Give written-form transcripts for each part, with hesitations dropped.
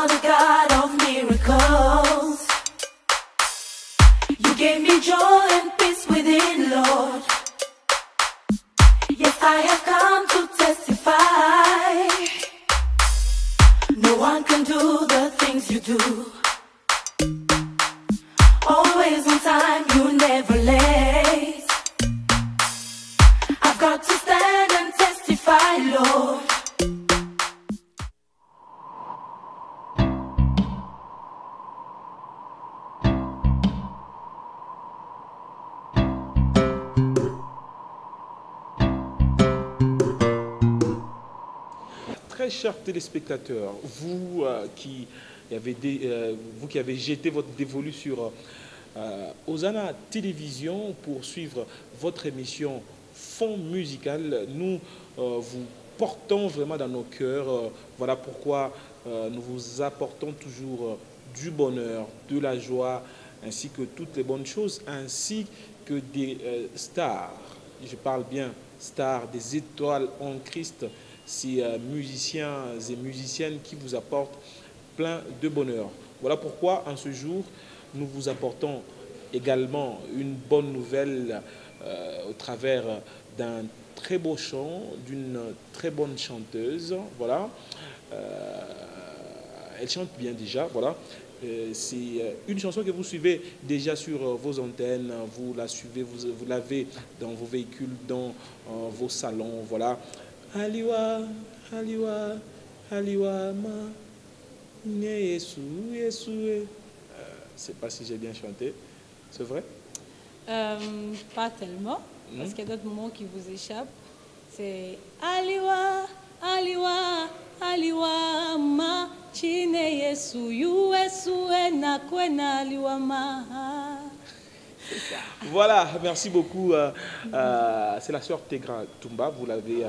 are the God of miracles. You gave me joy and peace within, Lord. Yes, I have come to testify. No one can do the things you do. Always on time, you never late. I've got to stand and testify, Lord. Très chers téléspectateurs, vous, qui avez jeté votre dévolu sur Hosanna Télévision pour suivre votre émission Fond Musical, nous vous portons vraiment dans nos cœurs. Voilà pourquoi nous vous apportons toujours du bonheur, de la joie, ainsi que toutes les bonnes choses, ainsi que des stars. Je parle bien stars, des étoiles en Christ, ces musiciens et musiciennes qui vous apportent plein de bonheur. Voilà pourquoi en ce jour, nous vous apportons également une bonne nouvelle au travers d'un très beau chant, d'une très bonne chanteuse. Voilà. Elle chante bien déjà. Voilà. C'est une chanson que vous suivez déjà sur vos antennes, vous la suivez, vous l'avez dans vos véhicules, dans vos salons. Voilà. Aliwa, aliwa, aliwa, ma, yesu, yesu. Je ne sais pas si j'ai bien chanté. C'est vrai? Pas tellement, parce qu'il y a d'autres mots qui vous échappent. C'est aliwa, aliwa, aliwa, ma, chine yesu, yesu, na kwena aliwa, ma. Voilà, merci beaucoup. C'est la sœur Tegra Tumba, vous l'avez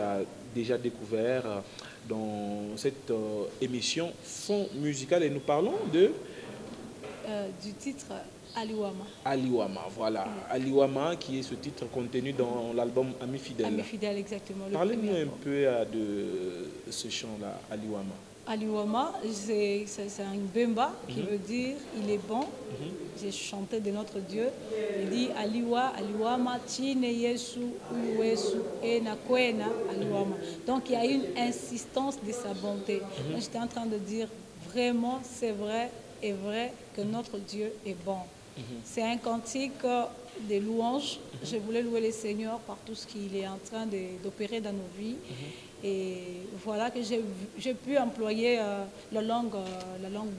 déjà découvert dans cette émission Fond Musical et nous parlons de... du titre Aliwama. Aliwama, voilà. Aliwama qui est ce titre contenu dans l'album Ami Fidèle. Ami Fidèle, exactement. Parlez-nous un peu de ce chant-là, Aliwama. Aliwama, c'est un bemba qui veut dire il est bon. J'ai chanté de notre Dieu. Il dit Aliwa, Aliwama, Chine Yesu, Uyesu, Ena Kwena, Aliwama. Donc il y a une insistance de sa bonté. J'étais en train de dire vraiment, c'est vrai et vrai que notre Dieu est bon. C'est un cantique de louange. Je voulais louer le Seigneur par tout ce qu'il est en train d'opérer dans nos vies. Et voilà que j'ai pu employer la langue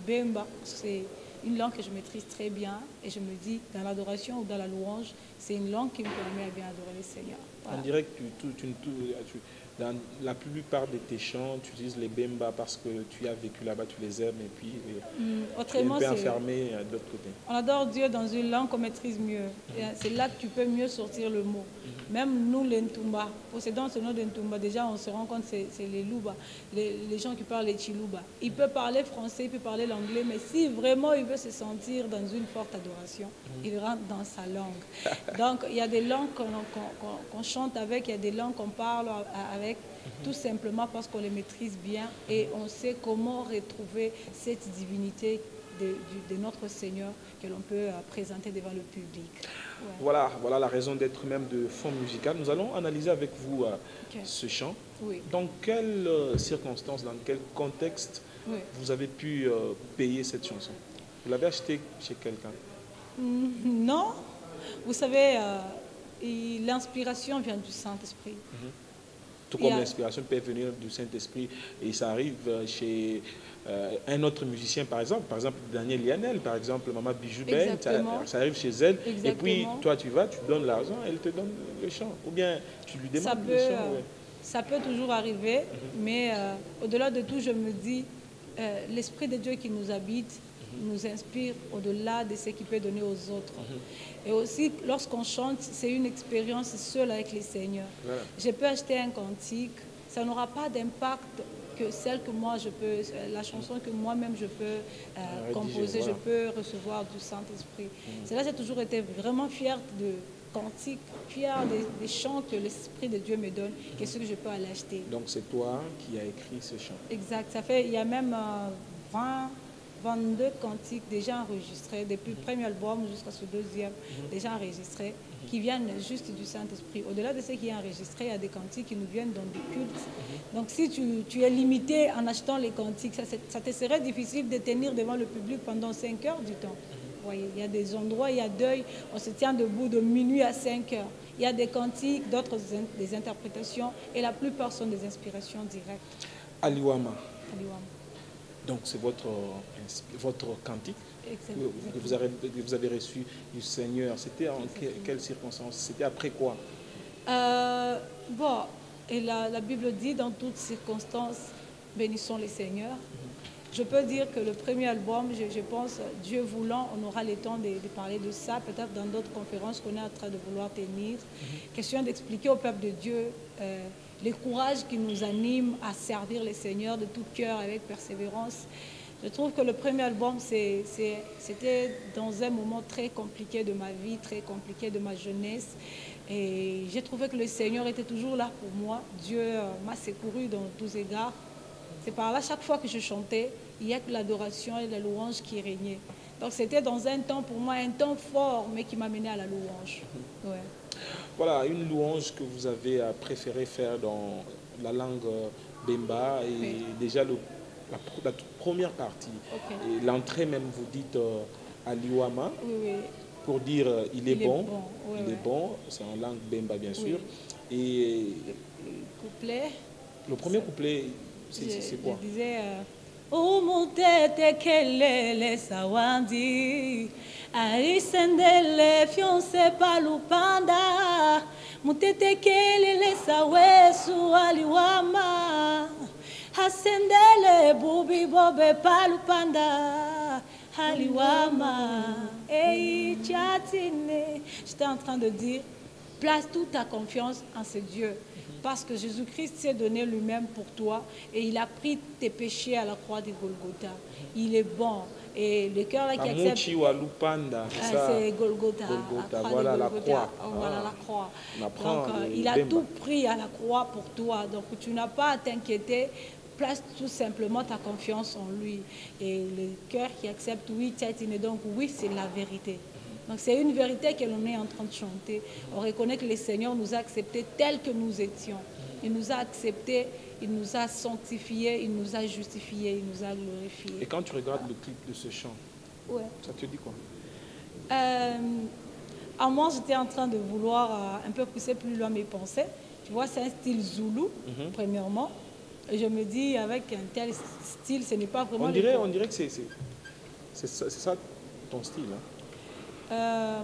Bemba. C'est une langue que je maîtrise très bien. Et je me dis, dans l'adoration ou dans la louange, c'est une langue qui me permet à bien adorer le Seigneur. Voilà. On dirait que dans la plupart de tes chants, tu utilises les Bemba parce que tu as vécu là-bas, tu les aimes et puis autrement, tu es un peu enfermé de l'autre côté. On adore Dieu dans une langue qu'on maîtrise mieux. C'est là que tu peux mieux sortir le mot. Même nous, les Ntumba, possédant ce nom de Ntumba, déjà on se rend compte que c'est les Luba, les gens qui parlent les Chiluba. Il peut parler français, il peut parler l'anglais, mais si vraiment il veut se sentir dans une forte adoration, il rentre dans sa langue. Donc il y a des langues qu'on chante avec, il y a des langues qu'on parle avec, tout simplement parce qu'on les maîtrise bien et on sait comment retrouver cette divinité de notre Seigneur que l'on peut présenter devant le public. Ouais. Voilà la raison d'être même de Fond Musical. Nous allons analyser avec vous ce chant. Oui. Dans quelles circonstances, dans quel contexte vous avez pu payer cette chanson? Vous l'avez achetée chez quelqu'un? Non. Vous savez, l'inspiration vient du Saint-Esprit. Tout comme l'inspiration peut venir du Saint-Esprit et ça arrive chez un autre musicien, par exemple Daniel Lianel, par exemple, Maman Bijou Ben, ça arrive chez elle. Exactement. Et puis toi tu vas, tu donnes l'argent, elle te donne le chant. Ou bien tu lui demandes le chant. Ça peut toujours arriver, mais au-delà de tout, je me dis, l'Esprit de Dieu qui nous habite nous inspire au-delà de ce qu'il peut donner aux autres. Et aussi, lorsqu'on chante, c'est une expérience seule avec le Seigneur. Voilà. Je peux acheter un cantique, ça n'aura pas d'impact que celle que moi je peux, la chanson que moi-même je peux composer, voilà. Je peux recevoir du Saint-Esprit. C'est là que j'ai toujours été vraiment fière de cantiques, fière des chants que l'Esprit de Dieu me donne, et ce que je peux aller acheter. Donc c'est toi qui as écrit ce chant? Exact, ça fait, il y a même 22 cantiques déjà enregistrés, depuis le premier album jusqu'à ce deuxième, déjà enregistrés, qui viennent juste du Saint-Esprit. Au-delà de ce qui est enregistré, il y a des cantiques qui nous viennent dans des cultes. Donc si tu es limité en achetant les cantiques, ça te serait difficile de tenir devant le public pendant 5 heures du temps. Vous voyez, il y a des endroits, il y a deuil, on se tient debout de minuit à 5 heures. Il y a des cantiques, d'autres des interprétations, et la plupart sont des inspirations directes. Aliwama. Aliwama. Donc c'est votre cantique que vous avez reçu du Seigneur. C'était en quelles circonstances? C'était après quoi? Bon, et la Bible dit dans toutes circonstances, bénissons les Seigneurs. Je peux dire que le premier album, je pense, Dieu voulant, on aura le temps de parler de ça, peut-être dans d'autres conférences qu'on est en train de vouloir tenir. Question d'expliquer au peuple de Dieu le courage qui nous anime à servir le Seigneur de tout cœur avec persévérance. Je trouve que le premier album, c'était dans un moment très compliqué de ma vie, très compliqué de ma jeunesse. Et j'ai trouvé que le Seigneur était toujours là pour moi. Dieu m'a secouru dans tous égards. C'est par là, chaque fois que je chantais, il y a que l'adoration et la louange qui régnaient. Donc c'était dans un temps, pour moi, un temps fort, mais qui m'a mené à la louange. Ouais. Voilà, une louange que vous avez préféré faire dans la langue Bemba et oui. Déjà la toute première partie. Okay. Et l'entrée même, vous dites Aliwama, oui, oui. Pour dire il est bon. Oui, il est bon, c'est en langue Bemba bien sûr. Oui. Et le couplet. Le premier couplet, c'est quoi? Je disais Umutete kelele sawandi arisendele fionse palupanda mutete kelele sawesu aliwama asendele bubi bobe palupanda aliwama ei chatine. J'étais en train de dire, place toute ta confiance en ce Dieu. Parce que Jésus-Christ s'est donné lui-même pour toi et il a pris tes péchés à la croix de Golgotha. Il est bon. Et le cœur là qui accepte... c'est Golgotha. Voilà la croix. Voilà la croix. Donc il a tout pris à la croix pour toi. Donc tu n'as pas à t'inquiéter. Place tout simplement ta confiance en lui. Et le cœur qui accepte, oui, donc oui, c'est la vérité. Donc c'est une vérité que l'on est en train de chanter. On reconnaît que le Seigneur nous a acceptés tels que nous étions. Il nous a acceptés, il nous a sanctifiés, il nous a justifiés, il nous a glorifiés. Et quand tu regardes le clip de ce chant, ouais. Ça te dit quoi? À moi, j'étais en train de vouloir un peu pousser plus loin mes pensées. Tu vois, c'est un style zoulou, premièrement. Et je me dis, avec un tel style, ce n'est pas vraiment... On dirait que c'est ça ton style, hein?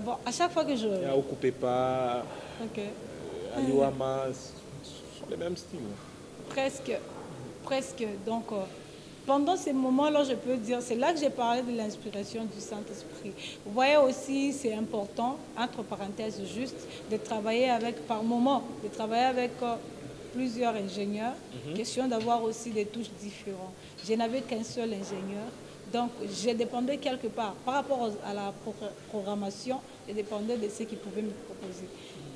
Bon, à chaque fois que je... Okupepa, Aliwama, ce sont les mêmes styles. Presque. Donc, pendant ces moments-là, je peux dire, c'est là que j'ai parlé de l'inspiration du Saint-Esprit. Vous voyez aussi, c'est important, entre parenthèses juste, de travailler avec, par moment, de travailler avec plusieurs ingénieurs. Question d'avoir aussi des touches différentes. Je n'avais qu'un seul ingénieur. Donc, je dépendais quelque part. Par rapport à la programmation, je dépendais de ce qu'ils pouvaient me proposer.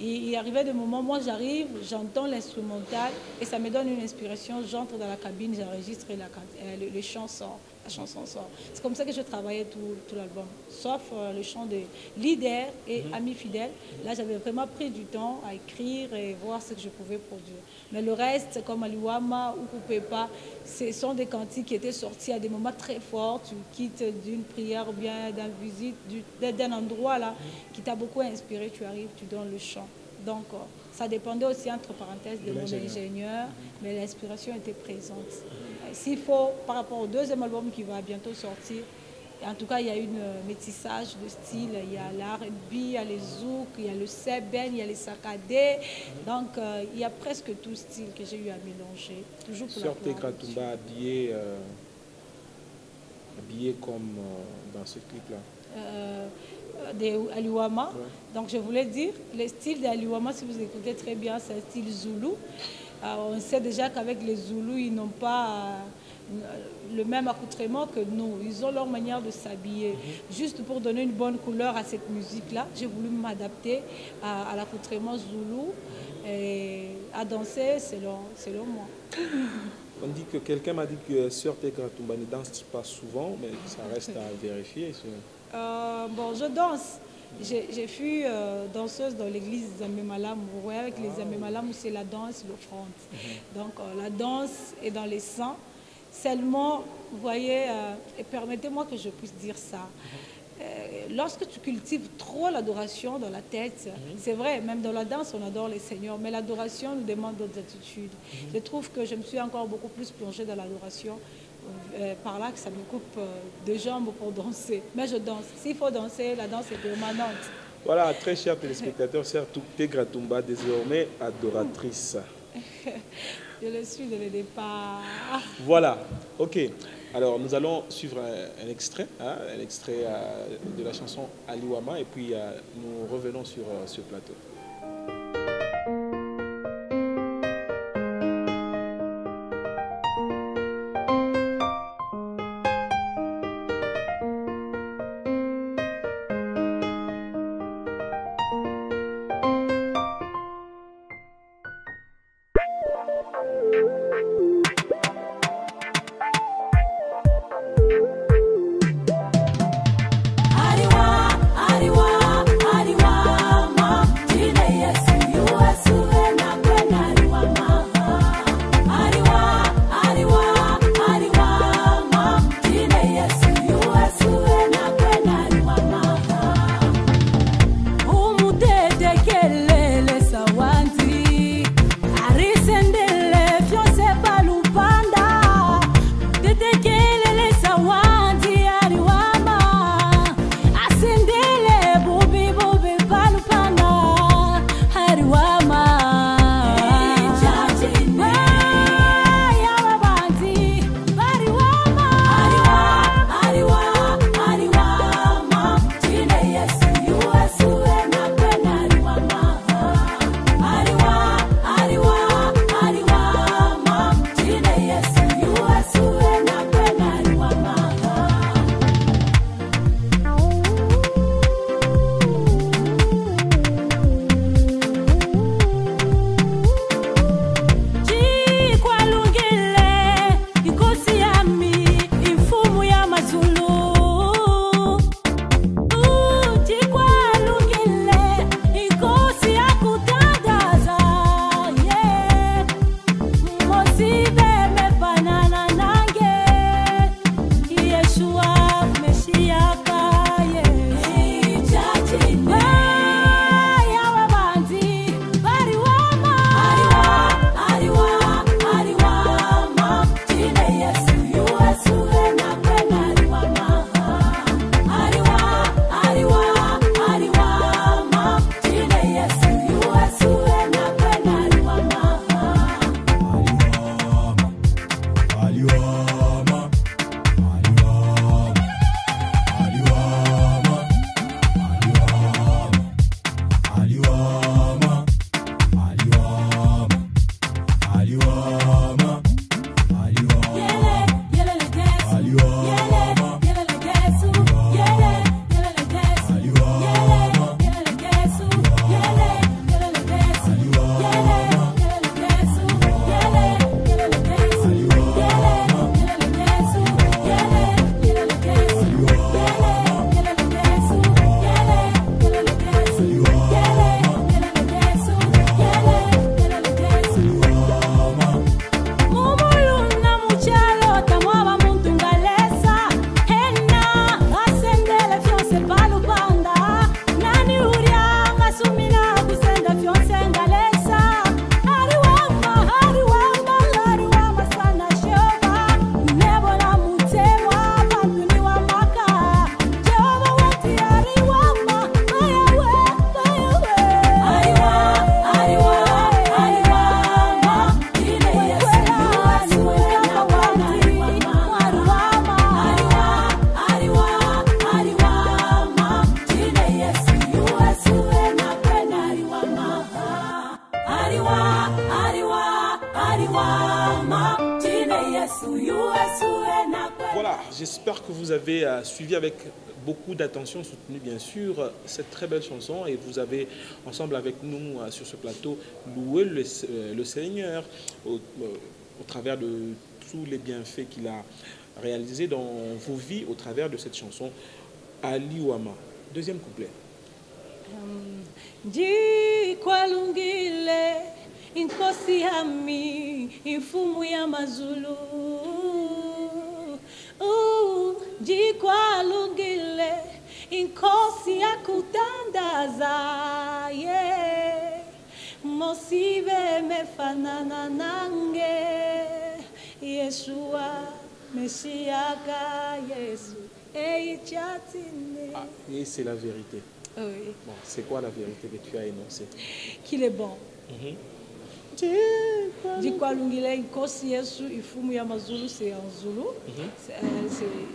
Et il arrivait des moments, moi j'arrive, j'entends l'instrumental et ça me donne une inspiration. J'entre dans la cabine, j'enregistre et le chant sort, la chanson sort. C'est comme ça que je travaillais tout l'album. Sauf le chant de Leader et Amis Fidèles. Là, j'avais vraiment pris du temps à écrire et voir ce que je pouvais produire. Mais le reste, comme Aliwama ou Kupepa, ce sont des cantiques qui étaient sortis à des moments très forts. Tu quittes d'une prière ou bien d'une visite, d'un endroit là qui t'a beaucoup inspiré, tu arrives, tu donnes le chant. Donc, ça dépendait aussi, entre parenthèses, de mon ingénieur, mais l'inspiration était présente. S'il faut, par rapport au deuxième album qui va bientôt sortir, en tout cas, il y a un métissage de style. Il y a l'R&B, il y a les zouk, il y a le seben, il y a les sakadé. Donc, il y a presque tout style que j'ai eu à mélanger. Toujours pour Sœur Katumba habillée comme dans ce clip-là. Aliwama. Ouais. Donc, je voulais dire, le style d'Aliwama, si vous écoutez très bien, c'est un style zoulou. On sait déjà qu'avec les Zoulous, ils n'ont pas le même accoutrement que nous. Ils ont leur manière de s'habiller. Juste pour donner une bonne couleur à cette musique-là, j'ai voulu m'adapter à l'accoutrement zoulou et à danser selon moi. On dit que quelqu'un m'a dit que Sœur Tegra Toumba ne danse pas souvent, mais ça reste à vérifier. Bon, je danse. J'ai fui danseuse dans l'église Zambé-Malam. Vous voyez, avec les Zambé-Malam, c'est la danse, l'offrande. Donc, la danse est dans les sangs. Seulement, vous voyez, et permettez-moi que je puisse dire ça. Lorsque tu cultives trop l'adoration dans la tête, c'est vrai, même dans la danse, on adore les seigneurs, mais l'adoration nous demande d'autres attitudes. Je trouve que je me suis encore beaucoup plus plongée dans l'adoration, par là que ça me coupe des jambes pour danser. Mais je danse. S'il faut danser, la danse est permanente. Voilà, très chers téléspectateurs, Sœur Tegra Toumba, désormais adoratrice. Je le suis dès le départ. Voilà, ok. Alors, nous allons suivre un extrait de la chanson Aliwama, et puis nous revenons sur ce plateau. Aliwa, Aliwa, Aliwa, ma. avez suivi avec beaucoup d'attention, soutenu bien sûr cette très belle chanson et vous avez ensemble avec nous sur ce plateau loué le Seigneur au travers de tous les bienfaits qu'il a réalisés dans vos vies au travers de cette chanson Aliwama. Deuxième couplet. Jikwalungile inkosi yami imfumu ya mazulu Jikwalungile inkosi ya kutandaza Mosive mefanana nange Yeshua Meshiaka Yesu Eichatine. Ah, et c'est la vérité. Oui. Bon, c'est quoi la vérité que tu as énoncée? Qu'il est bon. Jikwalungile inkosi Yesu ifumu ya mazulu, c'est en Zulu.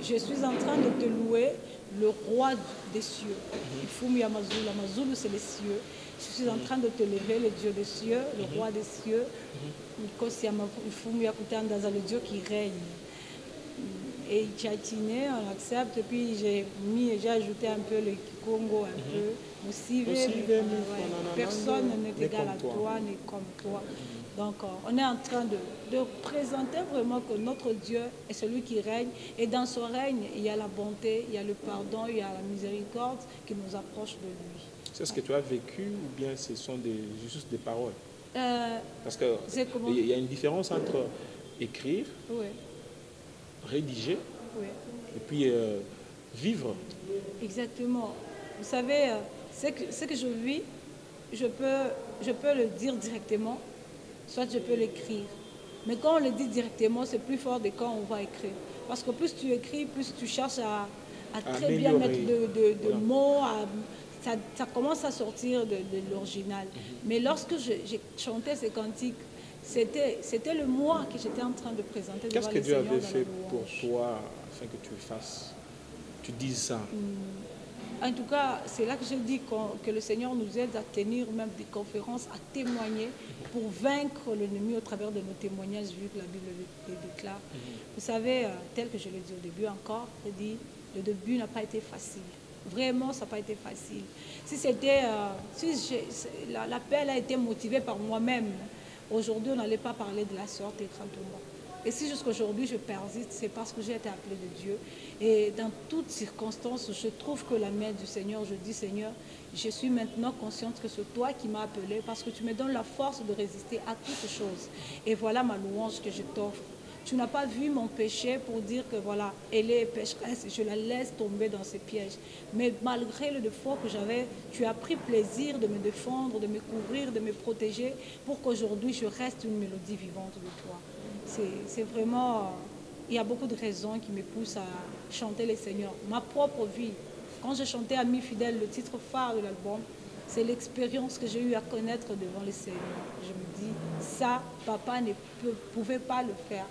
Je suis en train de te louer le roi des cieux. Ifumu ya mazulu, la mazulu c'est les cieux. Je suis en train de te lever le Dieu des cieux, le roi des cieux. Inkosi ya ifumu ya kutandaza, le Dieu qui règne. Et Tchatine, on accepte. Et puis j'ai ajouté un peu le Congo, un peu. Personne n'est égal à toi, ni comme toi. Donc on est en train de présenter vraiment que notre Dieu est celui qui règne. Et dans son règne, il y a la bonté, il y a le pardon, il y a la miséricorde qui nous approche de lui. C'est ce que tu as vécu ou bien ce sont juste des paroles? Parce qu'il y a une différence entre écrire, oui, rédiger, oui, et puis vivre. Exactement. Vous savez, ce que je vis, je peux le dire directement, soit je peux l'écrire. Mais quand on le dit directement, c'est plus fort de quand on va écrire. Parce que plus tu écris, plus tu cherches à très bien mettre de mots, ça commence à sortir de l'original. Mais lorsque j'ai chanté ces cantiques, c'était le moi que j'étais en train de présenter. Qu'est-ce que Dieu avait fait pour toi afin que tu dises ça? En tout cas, c'est là que je dis que le Seigneur nous aide à tenir même des conférences, à témoigner pour vaincre l'ennemi au travers de nos témoignages, vu que la Bible le déclare. Vous savez, tel que je l'ai dit au début encore, je dis, le début n'a pas été facile. Vraiment, ça n'a pas été facile. Si l'appel a été motivé par moi-même, aujourd'hui, on n'allait pas parler de la sorte étrangement. Et si jusqu'aujourd'hui je persiste, c'est parce que j'ai été appelé de Dieu. Et dans toutes circonstances, je trouve que la main du Seigneur, je dis Seigneur, je suis maintenant consciente que c'est toi qui m'as appelé parce que tu me donnes la force de résister à toutes choses. Et voilà ma louange que je t'offre. Tu n'as pas vu mon péché pour dire que voilà, elle est pécheresse, je la laisse tomber dans ses pièges. Mais malgré le défaut que j'avais, tu as pris plaisir de me défendre, de me couvrir, de me protéger pour qu'aujourd'hui je reste une mélodie vivante de toi. C'est vraiment, il y a beaucoup de raisons qui me poussent à chanter les Seigneurs. Ma propre vie, quand j'ai chanté Ami fidèle, le titre phare de l'album, c'est l'expérience que j'ai eu à connaître devant les Seigneurs. Je me dis, ça, papa ne pouvait pas le faire.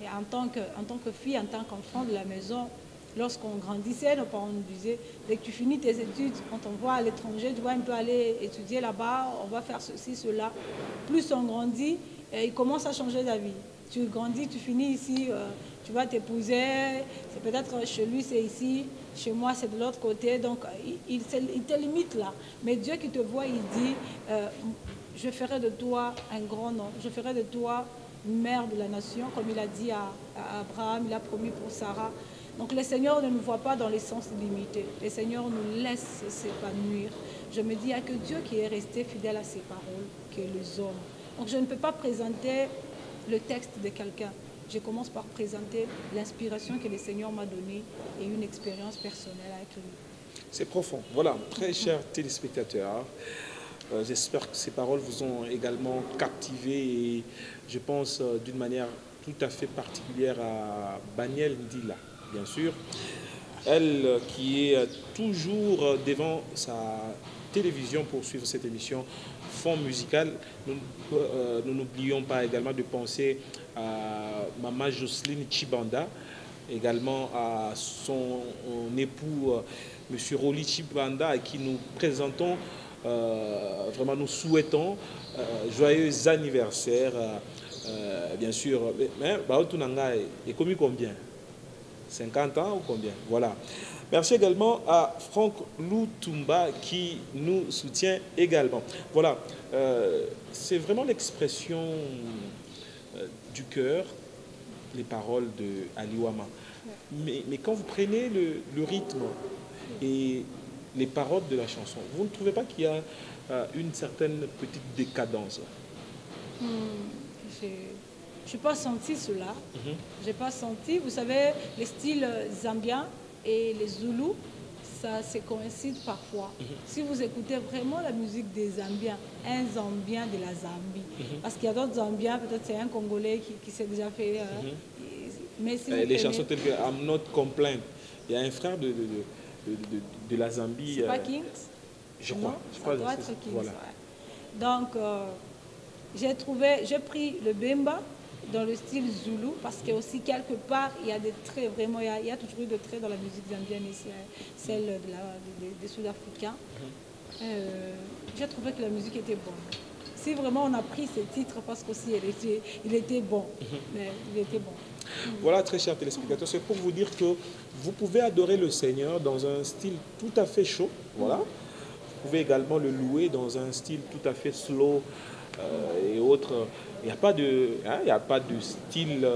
Et en tant que fille, en tant qu'enfant de la maison, lorsqu'on grandissait, nos parents nous disaient, dès que tu finis tes études, on t'envoie à l'étranger, tu vas un peu aller étudier là-bas, on va faire ceci, cela. Plus on grandit, il commence à changer d'avis. Tu grandis, tu finis ici, tu vas t'épouser, c'est peut-être chez lui c'est ici, chez moi c'est de l'autre côté, donc il te limite là. Mais Dieu qui te voit, il dit, je ferai de toi un grand nom, je ferai de toi une mère de la nation, comme il a dit à Abraham, il a promis pour Sarah. Donc le Seigneur ne nous voit pas dans les sens limités, le Seigneur nous laisse s'épanouir. Je me dis, il n'y a que Dieu qui est resté fidèle à ses paroles, que les hommes. Donc je ne peux pas présenter le texte de quelqu'un. Je commence par présenter l'inspiration que le Seigneur m'a donnée et une expérience personnelle avec lui. C'est profond. Voilà, très chers téléspectateurs, j'espère que ces paroles vous ont également captivé et je pense d'une manière tout à fait particulière à Baniel Ndila, bien sûr. Elle qui est toujours devant sa télévision pour suivre cette émission Fond musical. Nous n'oublions pas également de penser à Maman Jocelyne Chibanda, également à son époux M. Roli Chibanda, à qui nous présentons, vraiment nous souhaitons joyeux anniversaire, bien sûr. Mais Baotunanga est commis combien? 50 ans ou combien? Voilà. Merci également à Franck Loutumba qui nous soutient également. Voilà, c'est vraiment l'expression du cœur, les paroles de Aliwama. Mais quand vous prenez le rythme et les paroles de la chanson, vous ne trouvez pas qu'il y a une certaine petite décadence? Je n'ai pas senti cela. J'ai pas senti. Vous savez, les styles zambiens et les zoulous, ça se coïncide parfois. Si vous écoutez vraiment la musique des Zambiens, un Zambien de la Zambie, parce qu'il y a d'autres Zambiens, peut-être c'est un Congolais qui s'est déjà fait... mais si vous les chansons telles que I'm Not Complaint, il y a un frère de la Zambie... C'est pas Kings? Je crois. Ça doit être Kings, voilà. Ouais. Donc, j'ai pris le Bemba dans le style Zoulou, parce que aussi quelque part, il y a des traits, vraiment, il y a toujours eu des traits dans la musique zambienne ici, celle des Sud-Africains. J'ai trouvé que la musique était bonne. Si vraiment on a pris ces titres, parce qu'aussi il était bon, mais il était bon. Voilà, très chers téléspectateurs, c'est pour vous dire que vous pouvez adorer le Seigneur dans un style tout à fait chaud, voilà. Vous pouvez également le louer dans un style tout à fait slow et autres. Il n'y a pas de style,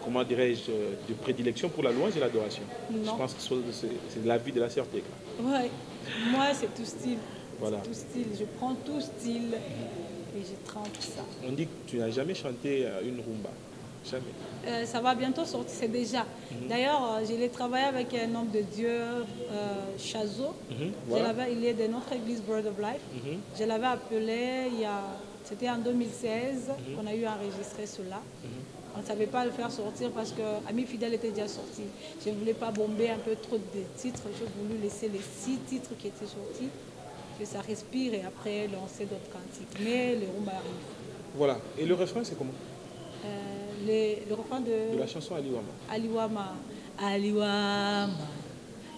comment dirais-je, de prédilection pour la louange et l'adoration. Je pense que c'est la vie de la sœur Tekla. Oui, moi c'est tout style. Voilà. Tout style. Je prends tout style et je trempe ça. On dit que tu n'as jamais chanté une rumba. Jamais. Ça va bientôt sortir, c'est déjà. D'ailleurs, j'ai travaillé avec un homme de Dieu, Chazo. Voilà. Il est de notre église Bread of Life. Je l'avais appelé, c'était en 2016 qu'on a eu enregistré cela. On ne savait pas le faire sortir parce que Ami Fidèle était déjà sorti. Je ne voulais pas bomber un peu trop de titres. J'ai voulu laisser les 6 titres qui étaient sortis, que ça respire et après lancer d'autres cantiques. Mais le rumba arrive. Voilà. Et le refrain, c'est comment? Le refrain de la chanson Aliwama. Aliwama, Aliwama,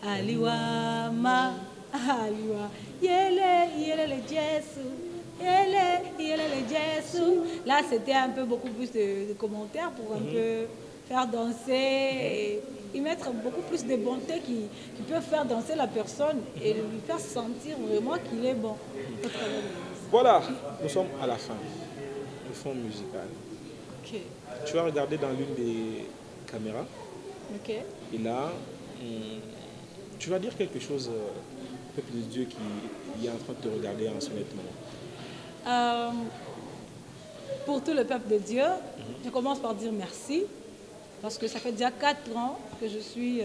Aliwama, Aliwama. Yele le Jésus, yele le Jésus. Là, c'était un peu beaucoup plus de commentaires pour un peu faire danser et mettre beaucoup plus de bonté qui peut faire danser la personne et lui faire sentir vraiment qu'il est bon. Voilà, nous sommes à la fin du fond musical. Okay. Tu vas regarder dans l'une des caméras. Okay. Et là, tu vas dire quelque chose au peuple de Dieu qui est en train de te regarder en ce moment. Pour tout le peuple de Dieu, je commence par dire merci. Parce que ça fait déjà 4 ans que je suis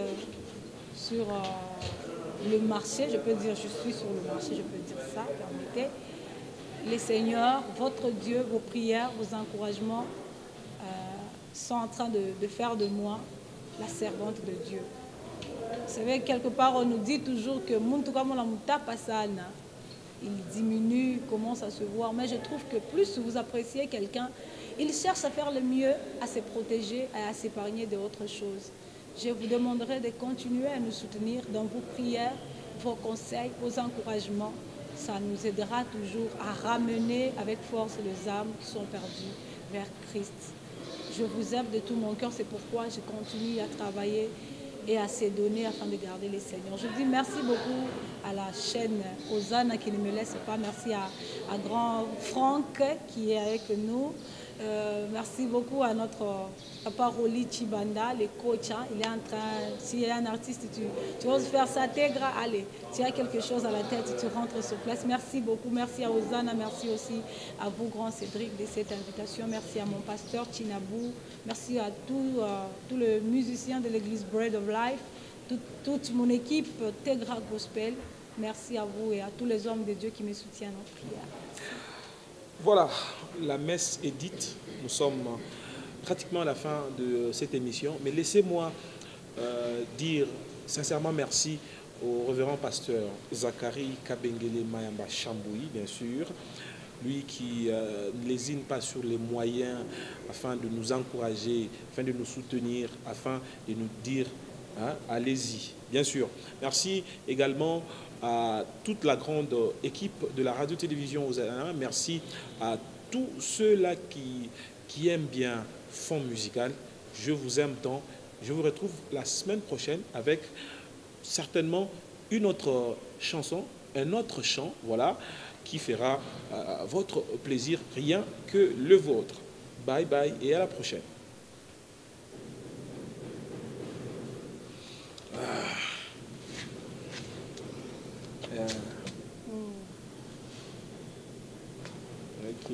sur le marché. Je peux dire, je suis sur le marché, je peux dire ça, permettez. Les seigneurs, votre Dieu, vos prières, vos encouragements sont en train de faire de moi la servante de Dieu. Vous savez, quelque part, on nous dit toujours que il diminue, commence à se voir. Mais je trouve que plus vous appréciez quelqu'un, il cherche à faire le mieux, à se protéger et à s'épargner d'autres choses. Je vous demanderai de continuer à nous soutenir dans vos prières, vos conseils, vos encouragements. Ça nous aidera toujours à ramener avec force les âmes qui sont perdues vers Christ. Je vous aime de tout mon cœur, c'est pourquoi je continue à travailler et à se donner afin de garder les seigneurs. Je dis merci beaucoup à la chaîne Hosanna qui ne me laisse pas. Merci à grand Franck qui est avec nous. Merci beaucoup à notre papa Roli Chibanda, le coach. Il est en train, s'il y a un artiste, tu oses faire ça, Tégra, allez, tu as quelque chose à la tête, tu rentres sur place. Merci beaucoup, merci à Hosanna, merci aussi à vous, grand Cédric, de cette invitation. Merci à mon pasteur Chinabou, merci à tous les musiciens de l'église Bread of Life, toute mon équipe Tégra Gospel. Merci à vous et à tous les hommes de Dieu qui me soutiennent en prière. Voilà, la messe est dite. Nous sommes pratiquement à la fin de cette émission. Mais laissez-moi dire sincèrement merci au révérend pasteur Zachary Kabengele Mayamba Chamboui, bien sûr. Lui qui ne lésine pas sur les moyens afin de nous encourager, afin de nous soutenir, afin de nous dire hein, allez-y, bien sûr. Merci également à toute la grande équipe de la radio-télévision Hosanna. Merci à tous ceux-là qui aiment bien Fond Musical. Je vous aime tant Je vous retrouve la semaine prochaine avec certainement une autre chanson, un autre chant, voilà, qui fera votre plaisir rien que le vôtre. Bye bye et à la prochaine. Ok.